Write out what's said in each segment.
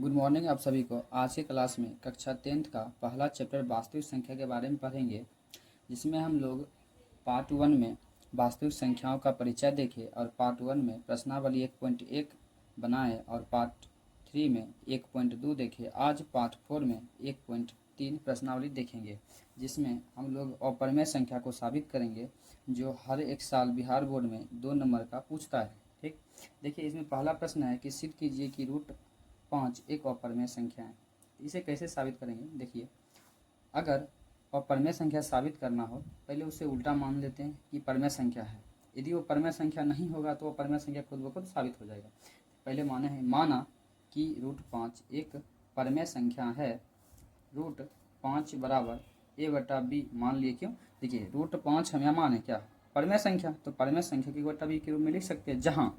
Good morning आप सभी को। आज की क्लास में कक्षा 10th का पहला चैप्टर वास्तविक संख्या के बारे में पढ़ेंगे, जिसमें हम लोग पार्ट 1 में वास्तविक संख्याओं का परिचय देखें और पार्ट 1 में प्रश्नावली 1.1 बनाए और पार्ट 3 में 1.2 देखें। आज पार्ट 4 में 1.3 प्रश्नावली देखेंगे, जिसमें हम लोग अपरिमेय संख्या को साबित करेंगे, जो हर एक साल बिहार बोर्ड में 2 नंबर का पूछता है। ठीक, देखिए इसमें पहला प्रश्न है कि सिद्ध कीजिए कि रूट 5 एक अपरिमेय संख्या है। इसे कैसे साबित करेंगे? देखिए, अगर अपरिमेय संख्या साबित करना हो, पहले उसे उल्टा मान लेते हैं कि परिमेय संख्या है। यदि वो परिमेय संख्या नहीं होगा तो अपरिमेय संख्या खुद ब खुद साबित हो जाएगा। पहले माना कि रूट 5 एक परिमेय संख्या है। रूट 5 बराबर a/b मान लिए। क्यों? देखिए, रूट 5 हम यहाँ माने क्या? परिमेय संख्या। तो परिमेय संख्या की a/b के रूप में लिख सकते हैं, जहाँ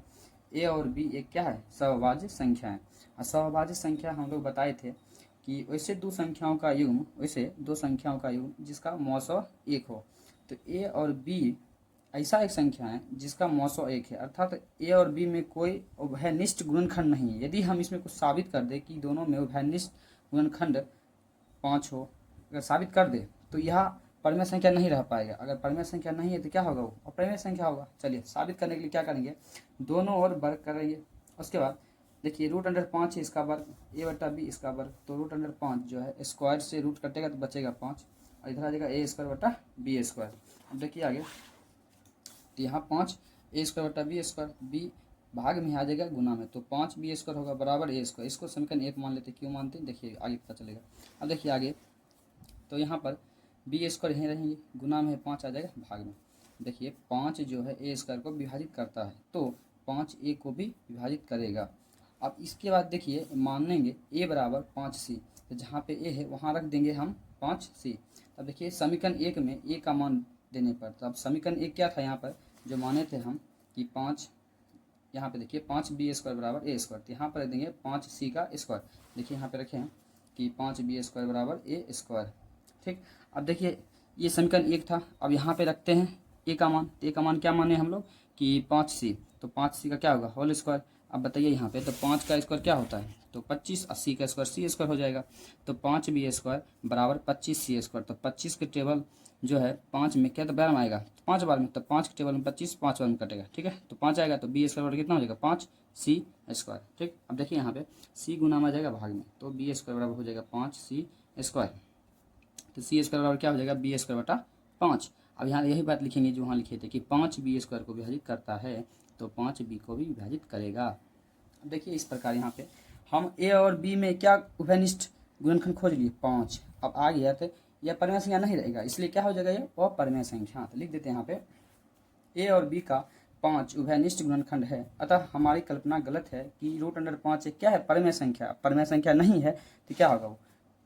a और b एक क्या है? सहभाज्य संख्या है। और सहभाज्य संख्या हम लोग बताए थे कि वैसे दो संख्याओं का युग्म जिसका मौसो 1 हो। तो a और b ऐसा एक संख्या है जिसका मौसो 1 है, अर्थात a और b में कोई उभयनिष्ठ गुणनखंड नहीं है। यदि हम इसमें कुछ साबित कर दे कि दोनों में उभयनिष्ठ गुणनखंड 5 हो, अगर साबित कर दे तो यह परिमेय संख्या नहीं रह पाएगा। अगर परिमेय संख्या नहीं है तो क्या होगा? वो अपरिमेय संख्या होगा। चलिए, साबित करने के लिए क्या करेंगे? दोनों ओर वर्ग करेंगे। उसके बाद देखिए, रूट अंडर 5 है, इसका वर्ग a/b इसका वर्ग। तो रूट अंडर 5 जो है स्क्वायर से रूट कटेगा तो बचेगा 5, और इधर आ जाएगा a² / b²। अब देखिए आगे, तो यहाँ 5 a² / b², b भाग में आ जाएगा गुना में, तो 5b² होगा बराबर a²। इसको समीकरण 1 मान लेते। क्यों मानते हैं? देखिए आगे पता चलेगा। अब देखिए आगे, तो यहाँ पर b² यहीं रहेंगे, गुना में 5 आ जाएगा भाग में। देखिए 5 जो है a² को विभाजित करता है, तो 5 a को भी विभाजित करेगा। अब इसके बाद देखिए मानेंगे a बराबर 5c, तो जहाँ पे a है वहाँ रख देंगे हम 5c। अब देखिए समीकरण 1 में a का मान देने पर, तो अब समीकरण 1 क्या था यहाँ पर जो माने थे हम कि 5, यहाँ पे देखिए 5b² बराबर a², तो यहाँ पर रख देंगे 5c का स्क्वायर। देखिए यहाँ पे रखे हैं कि 5b² बराबर a²। ठीक, अब देखिए ये समीकरण 1 था। अब यहाँ पे रखते हैं a का मान। तो a का मान क्या माने हम लोग कि 5c, तो 5c का क्या होगा? Whole square. अब बताइए यहाँ पे, तो 5 का स्क्वायर क्या होता है? तो 25, 80 का स्क्वायर c² हो जाएगा। तो 5b² बराबर 25c²। तो 25 के टेबल जो है 5 में क्या तो बार में आएगा? तो 5 बार में, तो 5 के टेबल में 25 5 बार में कटेगा। ठीक है, तो 5 आएगा, तो b² बराबर कितना हो जाएगा? 5c²। ठीक, अब देखिए यहाँ पे c गुना में आ जाएगा भाग में, तो b² बराबर हो जाएगा 5c²। तो c² बराबर क्या हो जाएगा? b²/5। अब यहाँ यही बात लिखेंगे जो वहाँ लिखे थे कि 5b² को विभाजित करता है, तो 5b को भी विभाजित करेगा। अब देखिए इस प्रकार यहाँ पे हम a और b में क्या उभयनिष्ठ गुणनखंड खोज लिए? 5। अब आ गया तो यह परिमेय संख्या नहीं रहेगा, इसलिए क्या हो जाएगा? ये अपरिमेय संख्या। तो लिख देते हैं यहाँ पे a और b का 5 उभयनिष्ठ गुणनखंड है, अतः हमारी कल्पना गलत है कि रूट अंडर 5 एक क्या है? परिमेय संख्या। परिमेय संख्या नहीं है तो क्या होगा? वो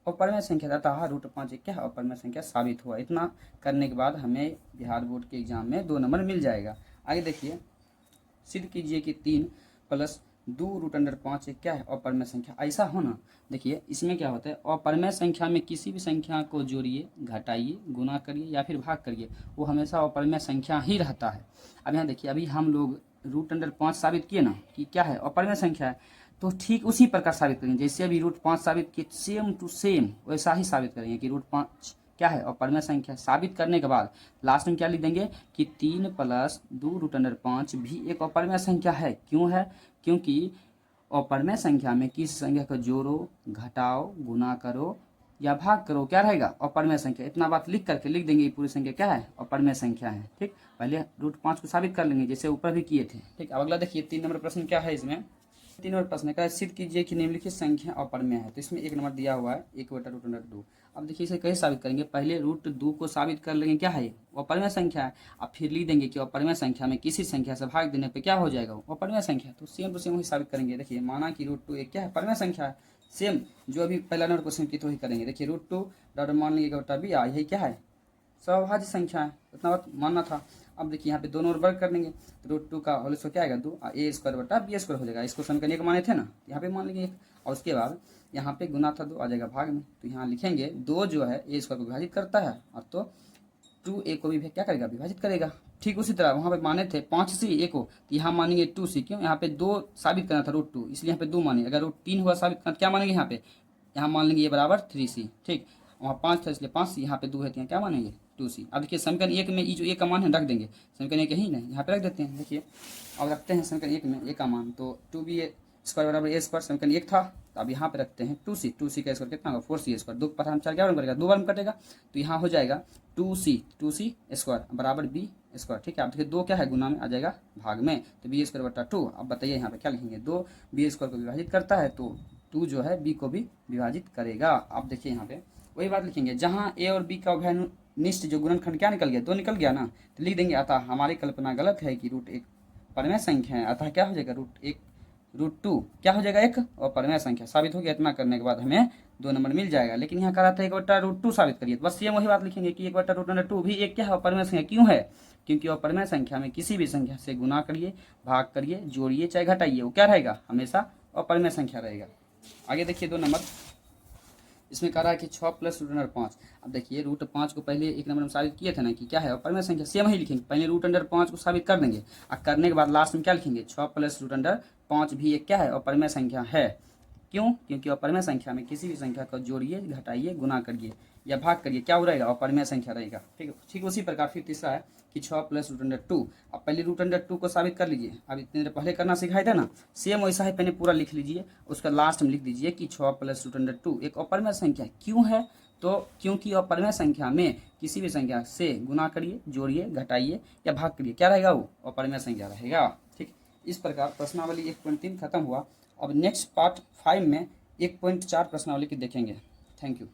अपरिमेय संख्या, अतः रूट 5 एक क्या है? अपरिमेय संख्या साबित हुआ। इतना करने के बाद हमें बिहार बोर्ड के एग्जाम में 2 नंबर मिल जाएगा। आगे देखिए, सिद्ध कीजिए कि 3 + 2 रूट अंडर 5 एक क्या है? अपरिमेय संख्या। ऐसा होना, देखिए इसमें क्या होता है, अपरिमेय संख्या में किसी भी संख्या को जोड़िए, घटाइए, गुना करिए या फिर भाग करिए, वो हमेशा अपरिमेय संख्या ही रहता है। अब यहाँ देखिए, अभी हम लोग रूट अंडर 5 साबित किए ना कि क्या है? अपरिमेय संख्या है। तो ठीक उसी प्रकार साबित करेंगे, जैसे अभी रूट 5 साबित किए, सेम टू सेम वैसा ही साबित करेंगे कि रूट 5 क्या है? अपरिमेय संख्या। साबित करने के बाद लास्ट में क्या लिख देंगे कि 3 + 2 रूट अंडर 5 भी एक अपरिमेय संख्या है। क्यों है? क्योंकि अपरिमेय संख्या में किसी संख्या को जोड़ो, घटाओ, गुना करो या भाग करो, क्या रहेगा? अपरिमेय संख्या। इतना बात लिख करके लिख देंगे पूरी संख्या क्या है? अपरिमेय संख्या है। ठीक, पहले रूट 5 को साबित कर लेंगे जैसे ऊपर भी किए थे। ठीक, अब अगला देखिए 3 नंबर प्रश्न क्या है इसमें। 3 नंबर प्रश्न का सिद्ध कीजिए कि निम्नलिखित संख्या अपरिमेय है। तो इसमें 1 नंबर दिया हुआ है 1/√2। अब देखिए इसे कैसे साबित करेंगे? पहले रूट 2 को साबित कर लेंगे क्या है? वो अपरिमेय संख्या है। अब फिर लिख देंगे कि अपरिमेय संख्या में किसी संख्या से भाग देने पे क्या हो जाएगा? वो अपरिमेय संख्या। तो सेम टू सेम वही साबित करेंगे। देखिए माना कि रूट 2 एक क्या है? परिमेय संख्या है। सेम जो अभी पहला नंबर क्वेश्चन की तो वही करेंगे। देखिए रूट 2 डॉट मान लेंगे b, यही क्या है? सहभाज्य संख्या है, इतना बात मानना था। अब देखिए यहाँ पे दोनों ओर वर्ग कर लेंगे, तो रूट 2 का होल स्क्वायर क्या आएगा? 2 a² हो जाएगा। इसको समीकरण 1 माने थे ना, यहाँ पे मान लेंगे 1, और उसके बाद यहाँ पे गुना था 2 आ जाएगा भाग में, तो यहाँ लिखेंगे 2 जो है a² को विभाजित करता है, और तो 2a को भी क्या करेगा? विभाजित करेगा। ठीक उसी तरह वहाँ पे माने थे 5c एक हो, तो यहाँ मानेंगे 2c। क्यों? यहाँ पे 2 साबित करना था √2, इसलिए यहाँ पे 2 मानेंगे। अगर √3 हुआ साबित करना तो क्या मानेंगे यहाँ पे? यहाँ मान लेंगे ये बराबर 3c। ठीक, वहाँ 5 था इसलिए 5c, यहाँ पे 2 है तो यहाँ क्या मानेंगे? 2c। अब देखिए समीकरण 1 में ये जो ए का मान है रख देंगे, समीकरण 1 यही ना, यहाँ पे रख देते हैं। देखिए अब रखते हैं समीकरण 1 में ए का मान, तो 2b² बराबर a स्क्वायर, समीकरण 1 था, तो अब यहाँ पे रखते हैं 2c। 2c का स्क्वायर कितना होगा? 4c²। 2 पर हम 4 क्या करेगा? 2 बार में कटेगा, तो यहाँ हो जाएगा 2c² बराबर b² ठीक है। अब देखिए 2 क्या है? गुना में आ जाएगा भाग में, तो b² बटा 2। अब बताइए यहाँ पे क्या लिखेंगे? 2 b² को विभाजित करता है तो 2 जो है b को भी विभाजित करेगा। अब देखिए यहाँ पे वही बात लिखेंगे, जहाँ a और b का उभयनिष्ठ जो गुणनखंड क्या निकल गया? 2 निकल गया ना, तो लिख देंगे अतः हमारी कल्पना गलत है कि √1 परमेय संख्या है। अतः क्या हो जाएगा? √2 क्या हो जाएगा? एक और परमेय संख्या साबित हो गया। इतना करने के बाद हमें 2 नंबर मिल जाएगा। लेकिन यहाँ कह रहा था 1/√2 साबित करिए, तो बस ये वही बात लिखेंगे कि 1/√2 भी एक क्या है? परमेय संख्या। क्यों है? क्योंकि वह परमेय संख्या में किसी भी संख्या से गुना करिए, भाग करिए, जोड़िए चाहे घटाइए, वो क्या रहेगा? हमेशा अपरमेय संख्या रहेगा। आगे देखिए 2 नंबर, इसमें कह रहा है कि 6 + √5। अब देखिए √5 को पहले 1 नंबर में साबित किए थे ना कि क्या है? अपरमेय संख्या। सेम ही लिखेंगे, पहले √5 को साबित कर देंगे और करने के बाद लास्ट में क्या लिखेंगे? 6 + √5 भी एक क्या है? अपरमेय संख्या है। क्यों? क्योंकि अपरमेय संख्या में किसी भी संख्या को जोड़िए, घटाइए, गुना करिए या भाग करिए, क्या हो रहेगा? अपरमेय संख्या रहेगा। ठीक है, ठीक उसी प्रकार फिर तीसरा है कि 6 + √2। अब पहले √2 को साबित कर लीजिए, अब इतने देर पहले करना सिखाए थे ना, सेम वैसा ही पहले पूरा लिख लीजिए, उसका लास्ट में लिख दीजिए कि 6 + √2 एक अपरमेय संख्या। क्यों है? तो क्योंकि अपरमेय संख्या में किसी भी संख्या से गुना करिए, जोड़िए, घटाइए या भाग करिए, क्या रहेगा? वो अपरमेय संख्या रहेगा। ठीक, इस प्रकार प्रश्नावली 1.3 खत्म हुआ। अब नेक्स्ट पार्ट 5 में 1.4 प्रश्नावली की देखेंगे। Thank you.